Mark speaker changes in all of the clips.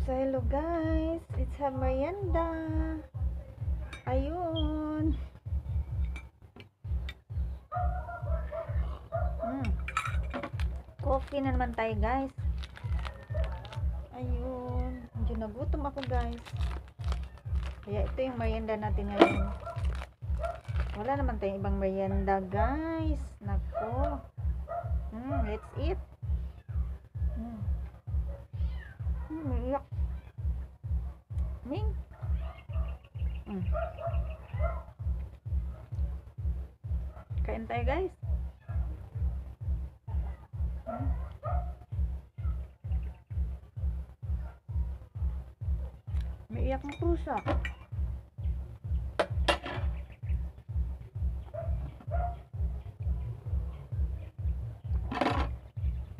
Speaker 1: So, hello guys. It's a merienda. Ayun. Coffee na naman tayo guys. Ayun. Medyo nagutom ako guys. Kaya ito yung merienda natin ngayon. Wala naman tayong ibang merienda guys. Nako. Let's eat. Iyak. Ming. Kain tayo guys. May iyak ng pusa.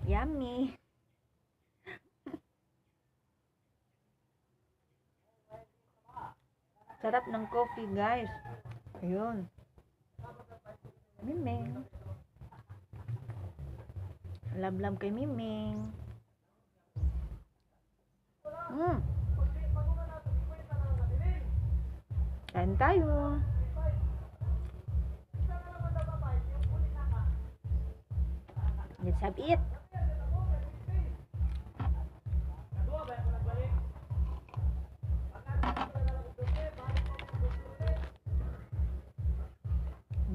Speaker 1: Yummy. Sarap ng coffee guys. Ayun. Miming. Love kay Miming. Kain tayo. Let's have it.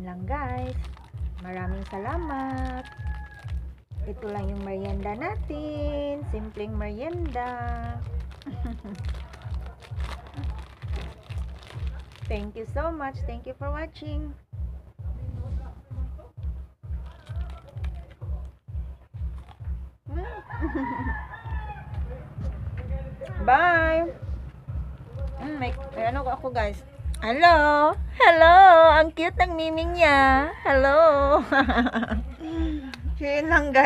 Speaker 1: Lang guys, maraming salamat. Ito lang yung merienda natin, simpleng merienda. Thank you so much, thank you for watching. Bye. May ano ako guys. Hello! Hello! Ang cute ng Miming niya. Hello! Yun lang guys.